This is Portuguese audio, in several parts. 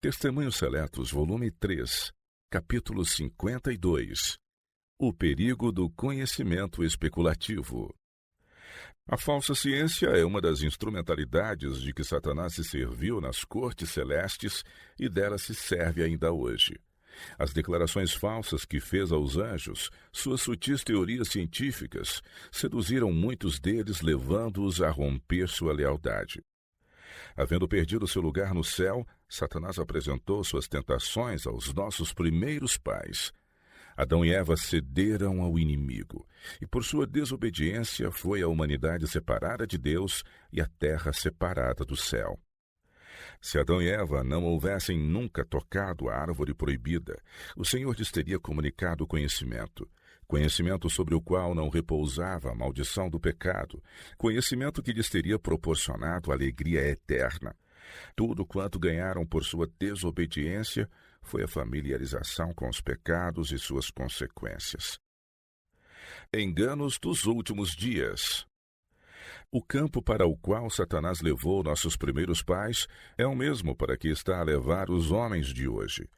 Testemunhos Seletos, volume 3, capítulo 52. O perigo do conhecimento especulativo. A falsa ciência é uma das instrumentalidades de que Satanás se serviu nas cortes celestes e dela se serve ainda hoje. As declarações falsas que fez aos anjos, suas sutis teorias científicas, seduziram muitos deles, levando-os a romper sua lealdade. Havendo perdido seu lugar no céu, Satanás apresentou suas tentações aos nossos primeiros pais. Adão e Eva cederam ao inimigo, e por sua desobediência foi a humanidade separada de Deus e a terra separada do céu. Se Adão e Eva não houvessem nunca tocado a árvore proibida, o Senhor lhes teria comunicado conhecimento sobre o qual não repousava a maldição do pecado, conhecimento que lhes teria proporcionado alegria eterna. Tudo quanto ganharam por sua desobediência foi a familiarização com os pecados e suas consequências. Enganos dos últimos dias. O campo para o qual Satanás levou nossos primeiros pais é o mesmo para que está a levar os homens de hoje.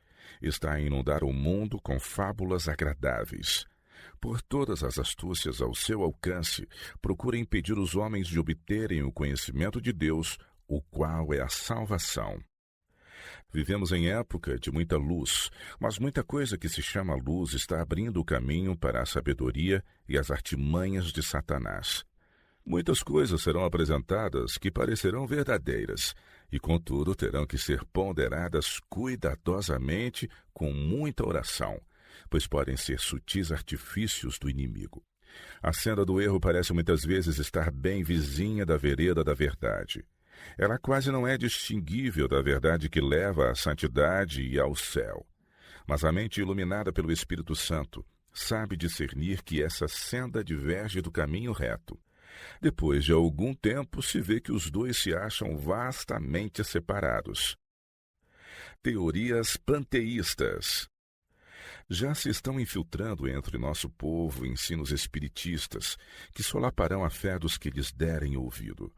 Está a inundar o mundo com fábulas agradáveis. Por todas as astúcias ao seu alcance, procura impedir os homens de obterem o conhecimento de Deus, o qual é a salvação. Vivemos em época de muita luz, mas muita coisa que se chama luz está abrindo o caminho para a sabedoria e as artimanhas de Satanás. Muitas coisas serão apresentadas que parecerão verdadeiras, e contudo terão que ser ponderadas cuidadosamente com muita oração, pois podem ser sutis artifícios do inimigo. A senda do erro parece muitas vezes estar bem vizinha da vereda da verdade. Ela quase não é distinguível da verdade que leva à santidade e ao céu. Mas a mente iluminada pelo Espírito Santo sabe discernir que essa senda diverge do caminho reto. Depois de algum tempo, se vê que os dois se acham vastamente separados. Teorias panteístas. Já se estão infiltrando entre nosso povo ensinos espiritistas, que solaparão a fé dos que lhes derem ouvido.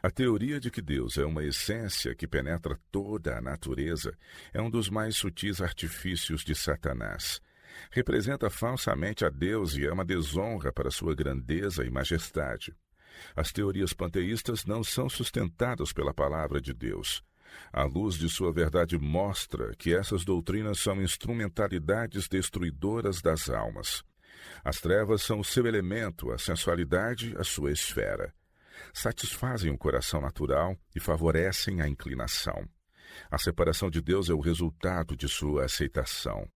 A teoria de que Deus é uma essência que penetra toda a natureza é um dos mais sutis artifícios de Satanás. Representa falsamente a Deus e é uma desonra para sua grandeza e majestade. As teorias panteístas não são sustentadas pela palavra de Deus. A luz de sua verdade mostra que essas doutrinas são instrumentalidades destruidoras das almas. As trevas são o seu elemento, a sensualidade, a sua esfera. Satisfazem o coração natural e favorecem a inclinação. A separação de Deus é o resultado de sua aceitação.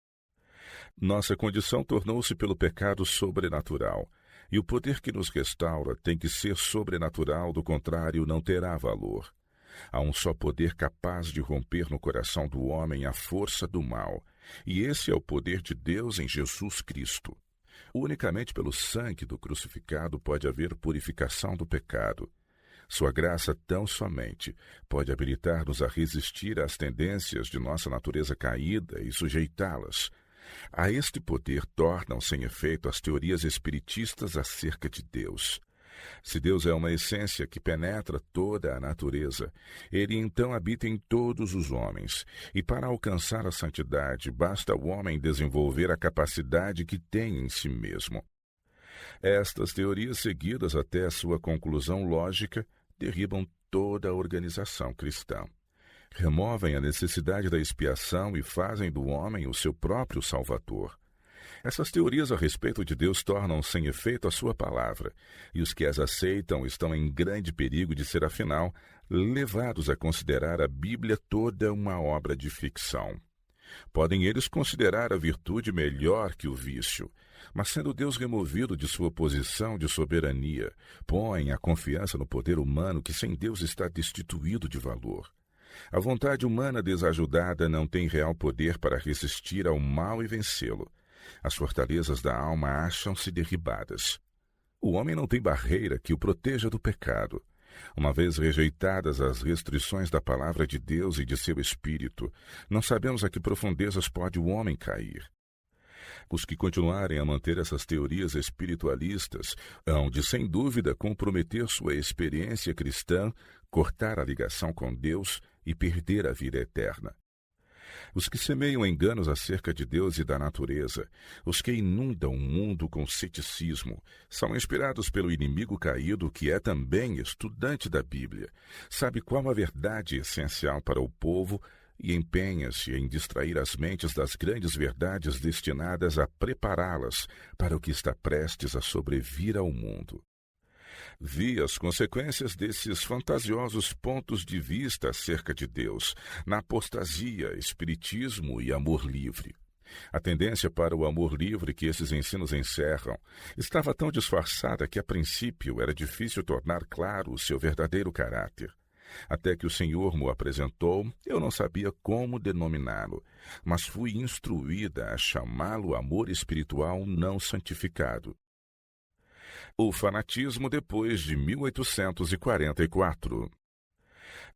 Nossa condição tornou-se pelo pecado sobrenatural, e o poder que nos restaura tem que ser sobrenatural, do contrário não terá valor. Há um só poder capaz de romper no coração do homem a força do mal, e esse é o poder de Deus em Jesus Cristo. Unicamente pelo sangue do crucificado pode haver purificação do pecado. Sua graça tão somente pode habilitar-nos a resistir às tendências de nossa natureza caída e sujeitá-las. A este poder tornam sem efeito as teorias espiritistas acerca de Deus. Se Deus é uma essência que penetra toda a natureza, ele então habita em todos os homens, e para alcançar a santidade basta o homem desenvolver a capacidade que tem em si mesmo. Estas teorias, seguidas até a sua conclusão lógica, derribam toda a organização cristã. Removem a necessidade da expiação e fazem do homem o seu próprio salvador. Essas teorias a respeito de Deus tornam sem efeito a sua palavra, e os que as aceitam estão em grande perigo de ser, afinal, levados a considerar a Bíblia toda uma obra de ficção. Podem eles considerar a virtude melhor que o vício, mas sendo Deus removido de sua posição de soberania, põem a confiança no poder humano que sem Deus está destituído de valor. A vontade humana desajudada não tem real poder para resistir ao mal e vencê-lo. As fortalezas da alma acham-se derribadas. O homem não tem barreira que o proteja do pecado. Uma vez rejeitadas as restrições da palavra de Deus e de seu Espírito, não sabemos a que profundezas pode o homem cair. Os que continuarem a manter essas teorias espiritualistas hão de, sem dúvida, comprometer sua experiência cristã, cortar a ligação com Deus e perder a vida eterna. Os que semeiam enganos acerca de Deus e da natureza, os que inundam o mundo com ceticismo, são inspirados pelo inimigo caído que é também estudante da Bíblia, sabe qual a verdade essencial para o povo e empenha-se em distrair as mentes das grandes verdades destinadas a prepará-las para o que está prestes a sobrevir ao mundo. Vi as consequências desses fantasiosos pontos de vista acerca de Deus, na apostasia, espiritismo e amor livre. A tendência para o amor livre que esses ensinos encerram estava tão disfarçada que, a princípio, era difícil tornar claro o seu verdadeiro caráter. Até que o Senhor mo apresentou, eu não sabia como denominá-lo, mas fui instruída a chamá-lo amor espiritual não santificado. O fanatismo depois de 1844.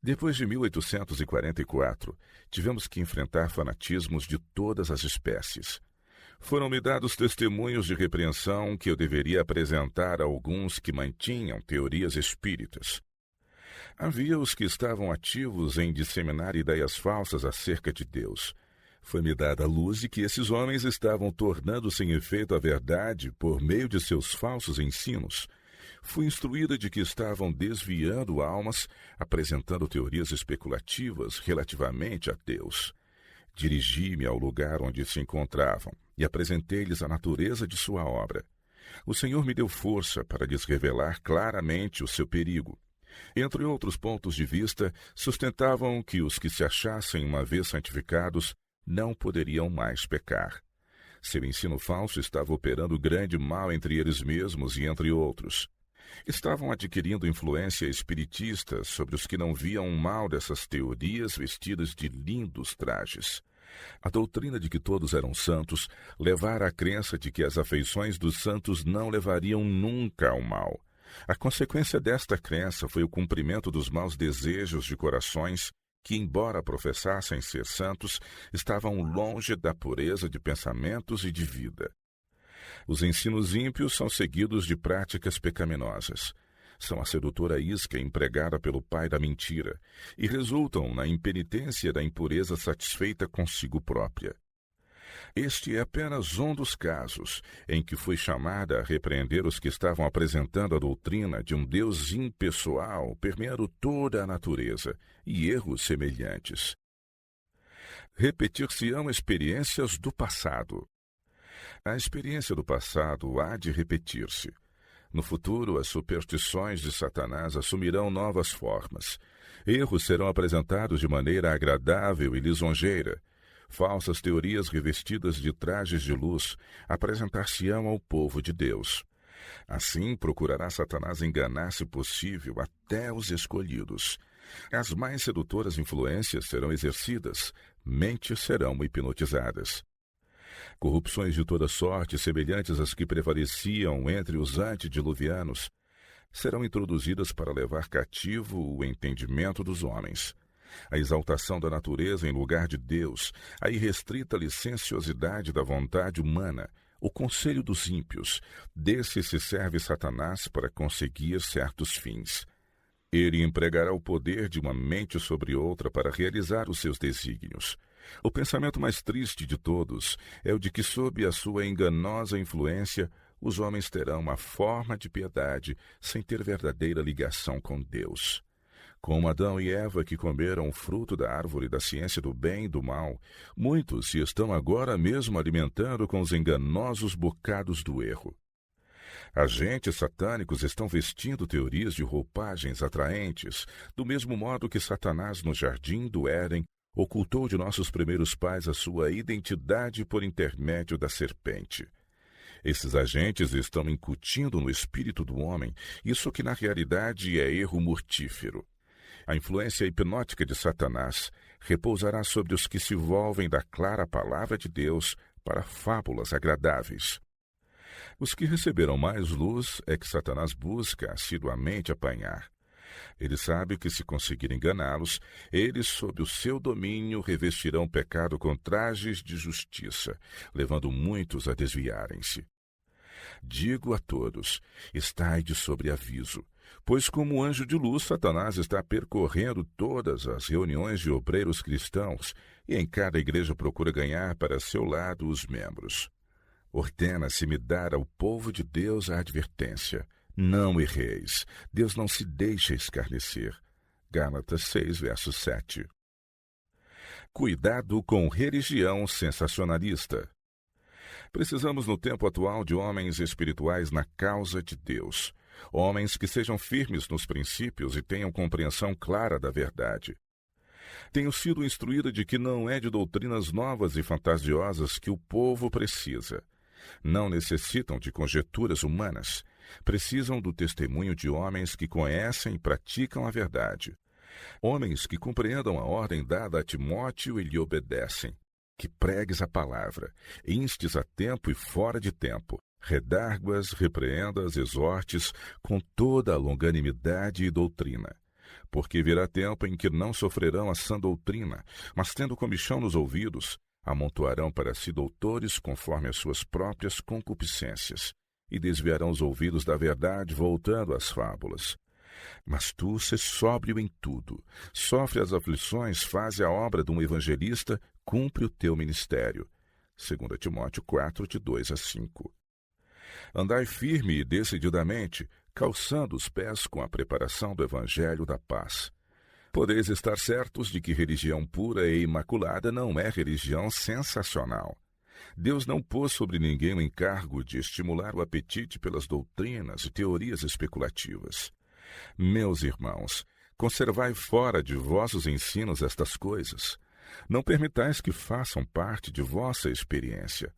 Depois de 1844, tivemos que enfrentar fanatismos de todas as espécies. Foram-me dados testemunhos de repreensão que eu deveria apresentar a alguns que mantinham teorias espíritas. Havia os que estavam ativos em disseminar ideias falsas acerca de Deus. Foi-me dada a luz de que esses homens estavam tornando sem efeito a verdade por meio de seus falsos ensinos. Fui instruída de que estavam desviando almas, apresentando teorias especulativas relativamente a Deus. Dirigi-me ao lugar onde se encontravam e apresentei-lhes a natureza de sua obra. O Senhor me deu força para lhes revelar claramente o seu perigo. Entre outros pontos de vista, sustentavam que os que se achassem uma vez santificados não poderiam mais pecar. Seu ensino falso estava operando grande mal entre eles mesmos e entre outros. Estavam adquirindo influência espiritista sobre os que não viam o mal dessas teorias vestidas de lindos trajes. A doutrina de que todos eram santos levara à crença de que as afeições dos santos não levariam nunca ao mal. A consequência desta crença foi o cumprimento dos maus desejos de corações que, embora professassem ser santos, estavam longe da pureza de pensamentos e de vida. Os ensinos ímpios são seguidos de práticas pecaminosas. São a sedutora isca empregada pelo pai da mentira e resultam na impenitência da impureza satisfeita consigo própria. Este é apenas um dos casos em que fui chamada a repreender os que estavam apresentando a doutrina de um Deus impessoal, permeando toda a natureza, e erros semelhantes. Repetir-se-ão experiências do passado. A experiência do passado há de repetir-se. No futuro, as superstições de Satanás assumirão novas formas. Erros serão apresentados de maneira agradável e lisonjeira. Falsas teorias revestidas de trajes de luz apresentar-se-ão ao povo de Deus. Assim, procurará Satanás enganar, se possível, até os escolhidos. As mais sedutoras influências serão exercidas, mentes serão hipnotizadas. Corrupções de toda sorte, semelhantes às que prevaleciam entre os antediluvianos, serão introduzidas para levar cativo o entendimento dos homens. A exaltação da natureza em lugar de Deus, a irrestrita licenciosidade da vontade humana, o conselho dos ímpios, desse se serve Satanás para conseguir certos fins. Ele empregará o poder de uma mente sobre outra para realizar os seus desígnios. O pensamento mais triste de todos é o de que, sob a sua enganosa influência, os homens terão uma forma de piedade sem ter verdadeira ligação com Deus. Como Adão e Eva, que comeram o fruto da árvore da ciência do bem e do mal, muitos se estão agora mesmo alimentando com os enganosos bocados do erro. Agentes satânicos estão vestindo teorias de roupagens atraentes, do mesmo modo que Satanás, no jardim do Éden, ocultou de nossos primeiros pais a sua identidade por intermédio da serpente. Esses agentes estão incutindo no espírito do homem isso que na realidade é erro mortífero. A influência hipnótica de Satanás repousará sobre os que se volvem da clara palavra de Deus para fábulas agradáveis. Os que receberam mais luz é que Satanás busca assiduamente apanhar. Ele sabe que, se conseguir enganá-los, eles, sob o seu domínio, revestirão o pecado com trajes de justiça, levando muitos a desviarem-se. Digo a todos, estai de sobreaviso, pois como anjo de luz, Satanás está percorrendo todas as reuniões de obreiros cristãos, e em cada igreja procura ganhar para seu lado os membros. Ordena-se-me dar ao povo de Deus a advertência. Não erreis. Deus não se deixa escarnecer. Gálatas 6, verso 7. Cuidado com religião sensacionalista. Precisamos no tempo atual de homens espirituais na causa de Deus. Homens que sejam firmes nos princípios e tenham compreensão clara da verdade. Tenho sido instruída de que não é de doutrinas novas e fantasiosas que o povo precisa. Não necessitam de conjecturas humanas. Precisam do testemunho de homens que conhecem e praticam a verdade. Homens que compreendam a ordem dada a Timóteo e lhe obedecem. Que pregues a palavra, instes a tempo e fora de tempo, redarguas, repreendas, exortes, com toda a longanimidade e doutrina. Porque virá tempo em que não sofrerão a sã doutrina, mas tendo comichão nos ouvidos, amontoarão para si doutores conforme as suas próprias concupiscências, e desviarão os ouvidos da verdade, voltando às fábulas. Mas tu sê sóbrio em tudo, sofre as aflições, faze a obra de um evangelista, cumpre o teu ministério. 2 Timóteo 4, de 2 a 5. Andai firme e decididamente, calçando os pés com a preparação do evangelho da paz. Podeis estar certos de que religião pura e imaculada não é religião sensacional. Deus não pôs sobre ninguém o encargo de estimular o apetite pelas doutrinas e teorias especulativas. Meus irmãos, conservai fora de vossos ensinos estas coisas. Não permitais que façam parte de vossa experiência.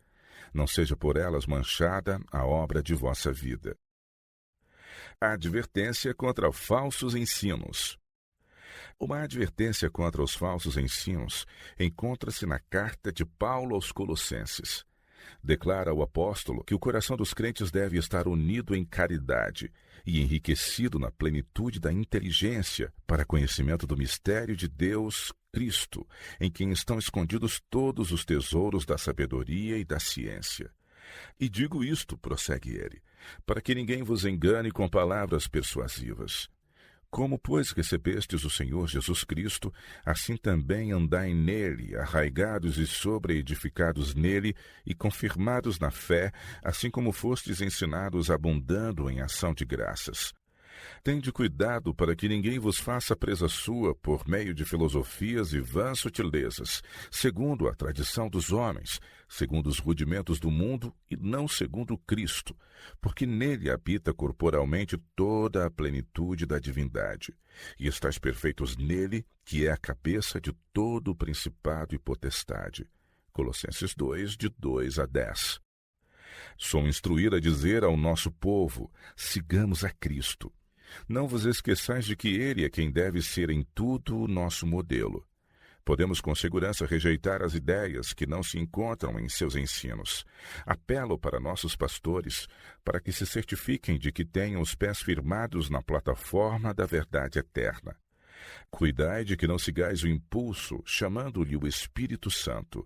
Não seja por elas manchada a obra de vossa vida. A advertência contra falsos ensinos. Uma advertência contra os falsos ensinos encontra-se na carta de Paulo aos Colossenses. Declara o apóstolo que o coração dos crentes deve estar unido em caridade e enriquecido na plenitude da inteligência para conhecimento do mistério de Deus, Cristo, em quem estão escondidos todos os tesouros da sabedoria e da ciência. E digo isto, prossegue ele, para que ninguém vos engane com palavras persuasivas. Como, pois, recebestes o Senhor Jesus Cristo, assim também andai nele, arraigados e sobreedificados nele e confirmados na fé, assim como fostes ensinados, abundando em ação de graças. Tende cuidado para que ninguém vos faça presa sua por meio de filosofias e vãs sutilezas, segundo a tradição dos homens, segundo os rudimentos do mundo e não segundo Cristo, porque nele habita corporalmente toda a plenitude da divindade, e estáis perfeitos nele, que é a cabeça de todo o principado e potestade. Colossenses 2, de 2 a 10. Sou instruído a dizer ao nosso povo, sigamos a Cristo. Não vos esqueçais de que ele é quem deve ser em tudo o nosso modelo. Podemos com segurança rejeitar as ideias que não se encontram em seus ensinos. Apelo para nossos pastores, para que se certifiquem de que tenham os pés firmados na plataforma da verdade eterna. Cuidai de que não sigais o impulso, chamando-lhe o Espírito Santo.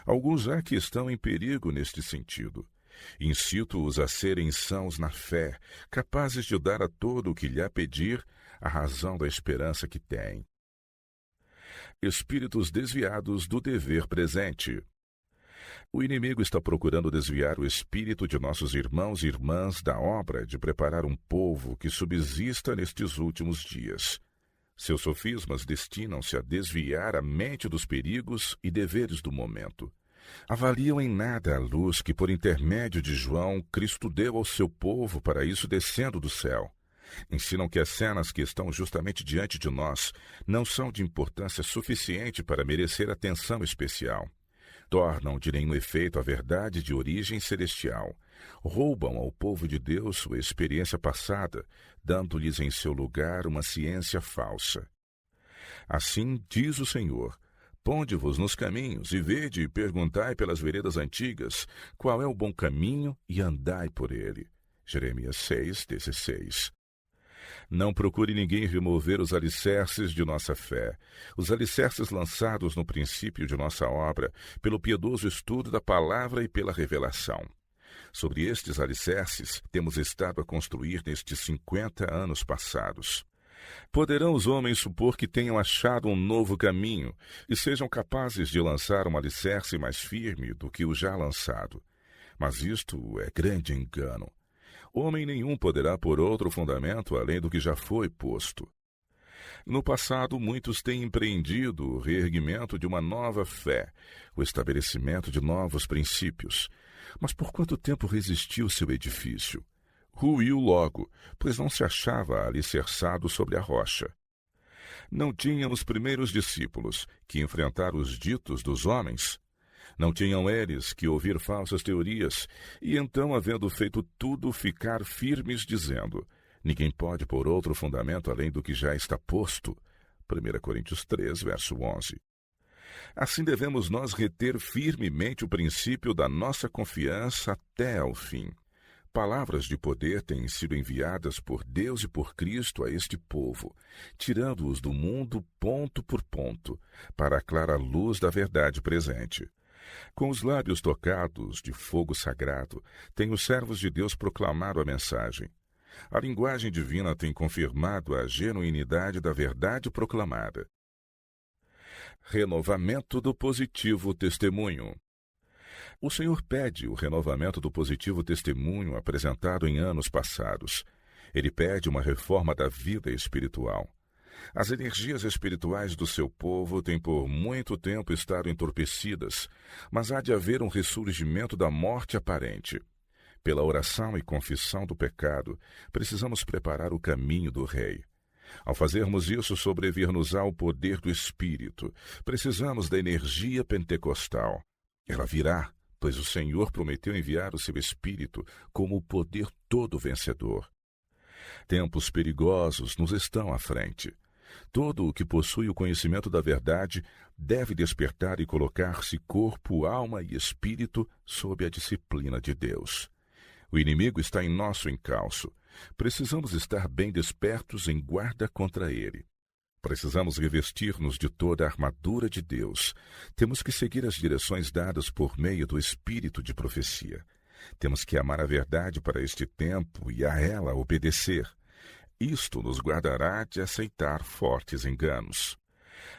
Alguns há que estão em perigo neste sentido. Incito-os a serem sãos na fé, capazes de dar a todo o que lhe pedir a razão da esperança que têm. Espíritos desviados do dever presente. O inimigo está procurando desviar o espírito de nossos irmãos e irmãs da obra de preparar um povo que subsista nestes últimos dias. Seus sofismas destinam-se a desviar a mente dos perigos e deveres do momento. Avaliam em nada a luz que, por intermédio de João, Cristo deu ao seu povo para isso descendo do céu. Ensinam que as cenas que estão justamente diante de nós não são de importância suficiente para merecer atenção especial. Tornam de nenhum efeito a verdade de origem celestial. Roubam ao povo de Deus sua experiência passada, dando-lhes em seu lugar uma ciência falsa. Assim diz o Senhor: ponde-vos nos caminhos, e vede e perguntai pelas veredas antigas, qual é o bom caminho, e andai por ele. Jeremias 6:16. Não procure ninguém remover os alicerces de nossa fé, os alicerces lançados no princípio de nossa obra, pelo piedoso estudo da palavra e pela revelação. Sobre estes alicerces temos estado a construir nestes 50 anos passados. Poderão os homens supor que tenham achado um novo caminho e sejam capazes de lançar um alicerce mais firme do que o já lançado. Mas isto é grande engano. Homem nenhum poderá pôr outro fundamento além do que já foi posto. No passado, muitos têm empreendido o reerguimento de uma nova fé, o estabelecimento de novos princípios. Mas por quanto tempo resistiu seu edifício? Ruiu logo, pois não se achava alicerçado sobre a rocha. Não tinham os primeiros discípulos que enfrentar os ditos dos homens? Não tinham eles que ouvir falsas teorias e então, havendo feito tudo, ficar firmes, dizendo: ninguém pode pôr outro fundamento além do que já está posto. 1 Coríntios 3, verso 11. Assim devemos nós reter firmemente o princípio da nossa confiança até ao fim. Palavras de poder têm sido enviadas por Deus e por Cristo a este povo, tirando-os do mundo ponto por ponto, para a clara luz da verdade presente. Com os lábios tocados de fogo sagrado, têm os servos de Deus proclamado a mensagem. A linguagem divina tem confirmado a genuinidade da verdade proclamada. Renovamento do positivo testemunho. O Senhor pede o renovamento do positivo testemunho apresentado em anos passados. Ele pede uma reforma da vida espiritual. As energias espirituais do seu povo têm por muito tempo estado entorpecidas, mas há de haver um ressurgimento da morte aparente. Pela oração e confissão do pecado, precisamos preparar o caminho do Rei. Ao fazermos isso, sobrevir-nos-á o poder do Espírito. Precisamos da energia pentecostal. Ela virá, pois o Senhor prometeu enviar o seu Espírito como o poder todo vencedor. Tempos perigosos nos estão à frente. Todo o que possui o conhecimento da verdade deve despertar e colocar-se corpo, alma e espírito sob a disciplina de Deus. O inimigo está em nosso encalço. Precisamos estar bem despertos em guarda contra ele. Precisamos revestir-nos de toda a armadura de Deus. Temos que seguir as direções dadas por meio do espírito de profecia. Temos que amar a verdade para este tempo e a ela obedecer. Isto nos guardará de aceitar fortes enganos.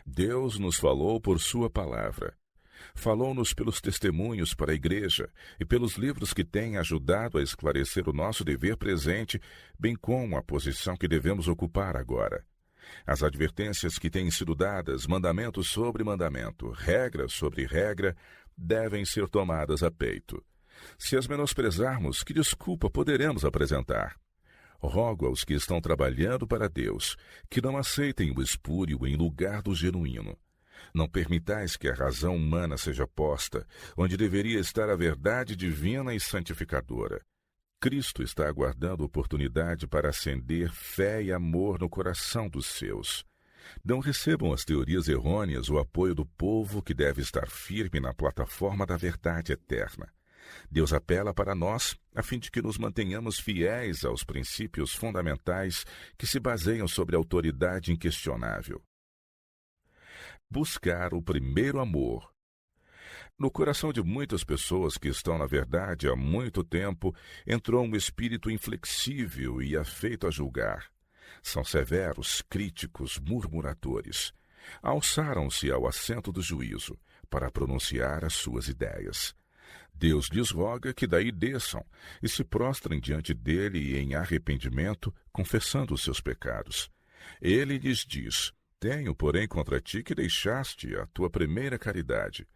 Deus nos falou por sua palavra. Falou-nos pelos testemunhos para a igreja e pelos livros que têm ajudado a esclarecer o nosso dever presente, bem como a posição que devemos ocupar agora. As advertências que têm sido dadas, mandamento sobre mandamento, regra sobre regra, devem ser tomadas a peito. Se as menosprezarmos, que desculpa poderemos apresentar? Rogo aos que estão trabalhando para Deus que não aceitem o espúrio em lugar do genuíno. Não permitais que a razão humana seja posta, onde deveria estar a verdade divina e santificadora. Cristo está aguardando oportunidade para acender fé e amor no coração dos seus. Não recebam as teorias errôneas o apoio do povo que deve estar firme na plataforma da verdade eterna. Deus apela para nós, a fim de que nos mantenhamos fiéis aos princípios fundamentais que se baseiam sobre a autoridade inquestionável. Buscar o primeiro amor. No coração de muitas pessoas que estão na verdade há muito tempo, entrou um espírito inflexível e afeito a julgar. São severos, críticos, murmuradores. Alçaram-se ao assento do juízo para pronunciar as suas ideias. Deus lhes roga que daí desçam e se prostrem diante dele em arrependimento, confessando os seus pecados. Ele lhes diz: tenho, porém, contra ti que deixaste a tua primeira caridade.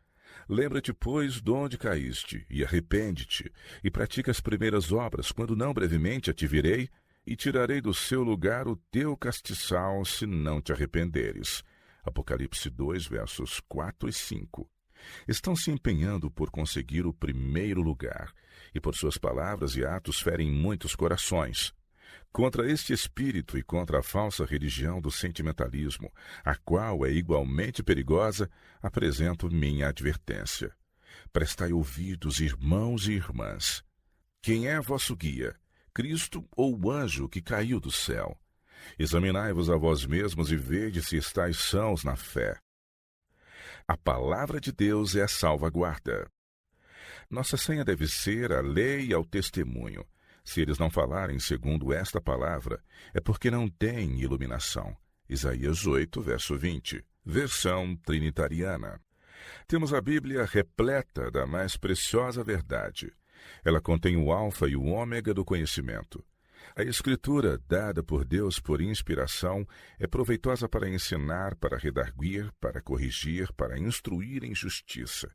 Lembra-te, pois, de onde caíste, e arrepende-te, e pratica as primeiras obras, quando não brevemente a te virei, e tirarei do seu lugar o teu castiçal, se não te arrependeres. Apocalipse 2, versos 4 e 5. Estão se empenhando por conseguir o primeiro lugar, e por suas palavras e atos ferem muitos corações. Contra este espírito e contra a falsa religião do sentimentalismo, a qual é igualmente perigosa, apresento minha advertência. Prestai ouvidos, irmãos e irmãs. Quem é vosso guia, Cristo ou o anjo que caiu do céu? Examinai-vos a vós mesmos e vede se estáis sãos na fé. A palavra de Deus é a salvaguarda. Nossa senha deve ser a lei e ao testemunho. Se eles não falarem segundo esta palavra, é porque não têm iluminação. Isaías 8, verso 20, versão trinitariana. Temos a Bíblia repleta da mais preciosa verdade. Ela contém o alfa e o ômega do conhecimento. A Escritura, dada por Deus por inspiração, é proveitosa para ensinar, para redarguir, para corrigir, para instruir em justiça,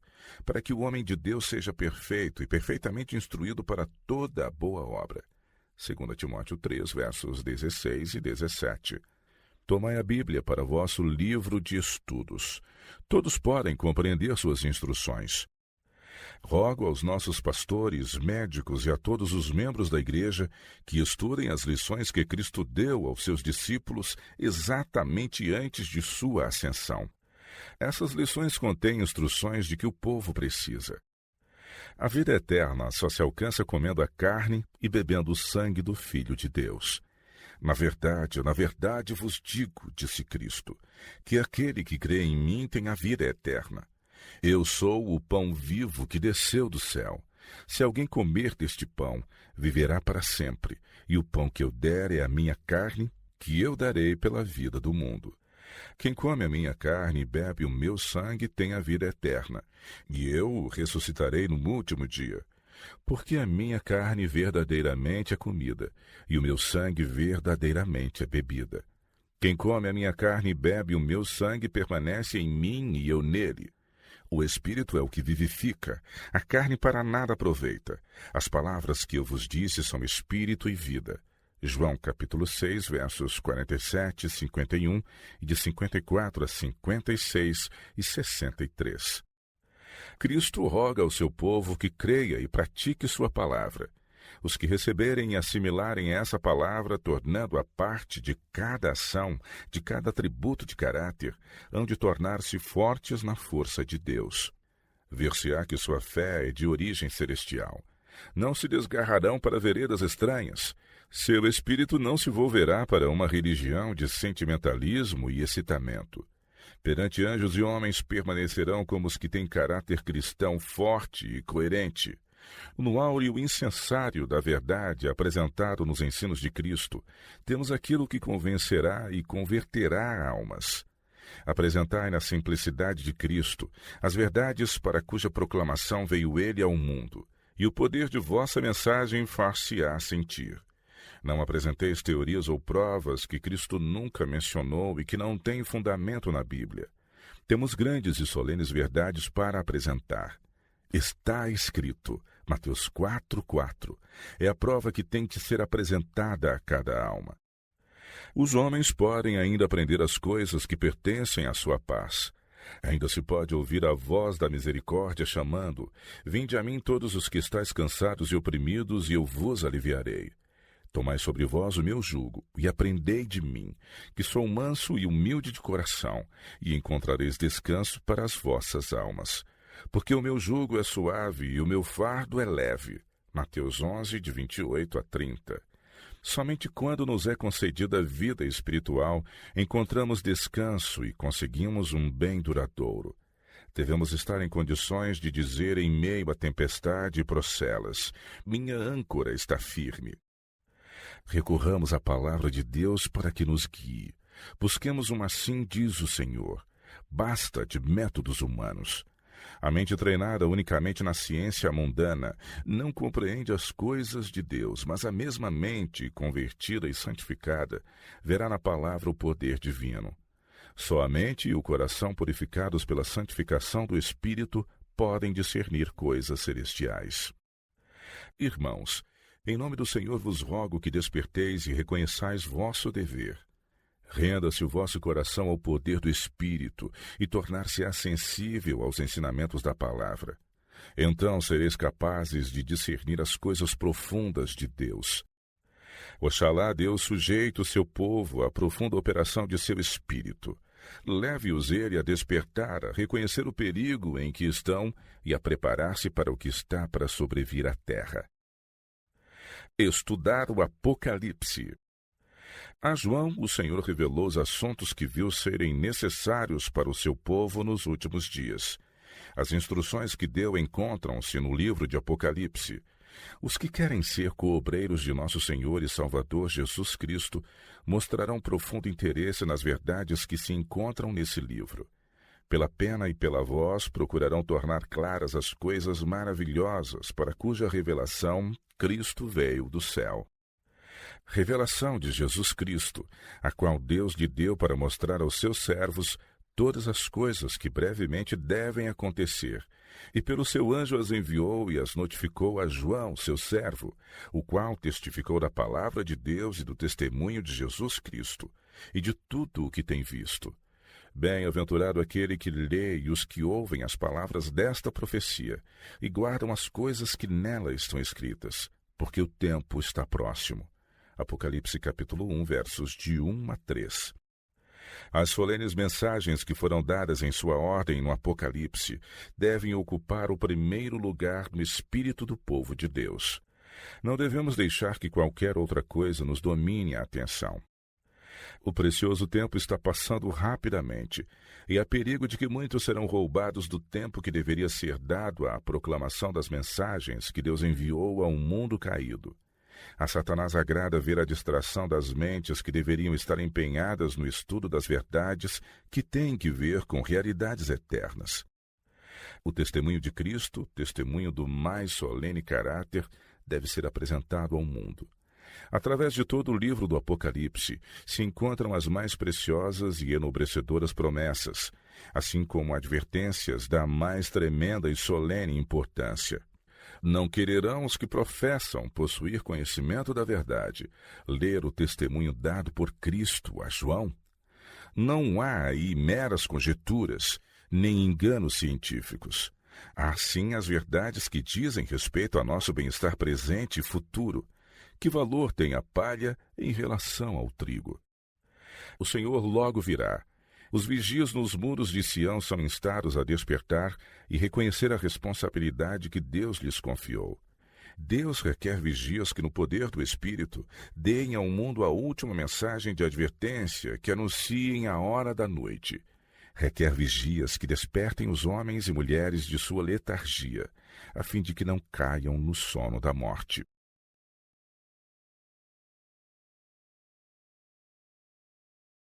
para que o homem de Deus seja perfeito e perfeitamente instruído para toda a boa obra. 2 Timóteo 3, versos 16 e 17. Tomai a Bíblia para vosso livro de estudos. Todos podem compreender suas instruções. Rogo aos nossos pastores, médicos e a todos os membros da Igreja que estudem as lições que Cristo deu aos seus discípulos exatamente antes de sua ascensão. Essas lições contêm instruções de que o povo precisa. A vida eterna só se alcança comendo a carne e bebendo o sangue do Filho de Deus. Na verdade vos digo, disse Cristo, que aquele que crê em mim tem a vida eterna. Eu sou o pão vivo que desceu do céu. Se alguém comer deste pão, viverá para sempre, e o pão que eu der é a minha carne, que eu darei pela vida do mundo. Quem come a minha carne e bebe o meu sangue tem a vida eterna, e eu o ressuscitarei no último dia. Porque a minha carne verdadeiramente é comida, e o meu sangue verdadeiramente é bebida. Quem come a minha carne e bebe o meu sangue permanece em mim e eu nele. O Espírito é o que vivifica, a carne para nada aproveita. As palavras que eu vos disse são Espírito e vida. João capítulo 6, versos 47 e 51, e de 54 a 56 e 63. Cristo roga ao seu povo que creia e pratique sua palavra. Os que receberem e assimilarem essa palavra, tornando-a parte de cada ação, de cada atributo de caráter, hão de tornar-se fortes na força de Deus. Ver-se-á que sua fé é de origem celestial. Não se desgarrarão para veredas estranhas. Seu espírito não se volverá para uma religião de sentimentalismo e excitamento. Perante anjos e homens permanecerão como os que têm caráter cristão forte e coerente. No áureo incensário da verdade apresentado nos ensinos de Cristo, temos aquilo que convencerá e converterá almas. Apresentai na simplicidade de Cristo as verdades para cuja proclamação veio ele ao mundo, e o poder de vossa mensagem far-se-á sentir. Não apresenteis teorias ou provas que Cristo nunca mencionou e que não têm fundamento na Bíblia. Temos grandes e solenes verdades para apresentar. Está escrito, Mateus 4:4, é a prova que tem que ser apresentada a cada alma. Os homens podem ainda aprender as coisas que pertencem à sua paz. Ainda se pode ouvir a voz da misericórdia chamando: vinde a mim todos os que estáis cansados e oprimidos, e eu vos aliviarei. Tomai sobre vós o meu jugo, e aprendei de mim, que sou manso e humilde de coração, e encontrareis descanso para as vossas almas. Porque o meu jugo é suave e o meu fardo é leve. Mateus 11, de 28 a 30. Somente quando nos é concedida a vida espiritual, encontramos descanso e conseguimos um bem duradouro. Devemos estar em condições de dizer em meio à tempestade e procelas: minha âncora está firme. Recorramos à palavra de Deus para que nos guie. Busquemos uma assim diz o Senhor. Basta de métodos humanos. A mente treinada unicamente na ciência mundana não compreende as coisas de Deus, mas a mesma mente, convertida e santificada, verá na palavra o poder divino. Só a mente e o coração purificados pela santificação do Espírito podem discernir coisas celestiais. Irmãos, em nome do Senhor vos rogo que desperteis e reconheçais vosso dever. Renda-se o vosso coração ao poder do Espírito e tornar-se-á sensível aos ensinamentos da palavra. Então sereis capazes de discernir as coisas profundas de Deus. Oxalá Deus sujeite o seu povo à profunda operação de seu Espírito. Leve-os ele a despertar, a reconhecer o perigo em que estão e a preparar-se para o que está para sobrevir à terra. Estudar o Apocalipse. A João, o Senhor revelou os assuntos que viu serem necessários para o seu povo nos últimos dias. As instruções que deu encontram-se no livro de Apocalipse. Os que querem ser coobreiros de nosso Senhor e Salvador Jesus Cristo mostrarão profundo interesse nas verdades que se encontram nesse livro. Pela pena e pela voz procurarão tornar claras as coisas maravilhosas para cuja revelação Cristo veio do céu. Revelação de Jesus Cristo, a qual Deus lhe deu para mostrar aos seus servos todas as coisas que brevemente devem acontecer, e pelo seu anjo as enviou e as notificou a João, seu servo, o qual testificou da palavra de Deus e do testemunho de Jesus Cristo, e de tudo o que tem visto. Bem-aventurado aquele que lê e os que ouvem as palavras desta profecia, e guardam as coisas que nela estão escritas, porque o tempo está próximo. Apocalipse capítulo 1, versos de 1 a 3. As solenes mensagens que foram dadas em sua ordem no Apocalipse devem ocupar o primeiro lugar no espírito do povo de Deus. Não devemos deixar que qualquer outra coisa nos domine a atenção. O precioso tempo está passando rapidamente, e há perigo de que muitos serão roubados do tempo que deveria ser dado à proclamação das mensagens que Deus enviou a um mundo caído. A Satanás agrada ver a distração das mentes que deveriam estar empenhadas no estudo das verdades que têm que ver com realidades eternas. O testemunho de Cristo, testemunho do mais solene caráter, deve ser apresentado ao mundo. Através de todo o livro do Apocalipse se encontram as mais preciosas e enobrecedoras promessas, assim como advertências da mais tremenda e solene importância. Não quererão os que professam possuir conhecimento da verdade ler o testemunho dado por Cristo a João? Não há aí meras conjecturas, nem enganos científicos. Há sim as verdades que dizem respeito ao nosso bem-estar presente e futuro. Que valor tem a palha em relação ao trigo? O Senhor logo virá. Os vigias nos muros de Sião são instados a despertar e reconhecer a responsabilidade que Deus lhes confiou. Deus requer vigias que, no poder do Espírito, deem ao mundo a última mensagem de advertência que anunciem a hora da noite. Requer vigias que despertem os homens e mulheres de sua letargia, a fim de que não caiam no sono da morte.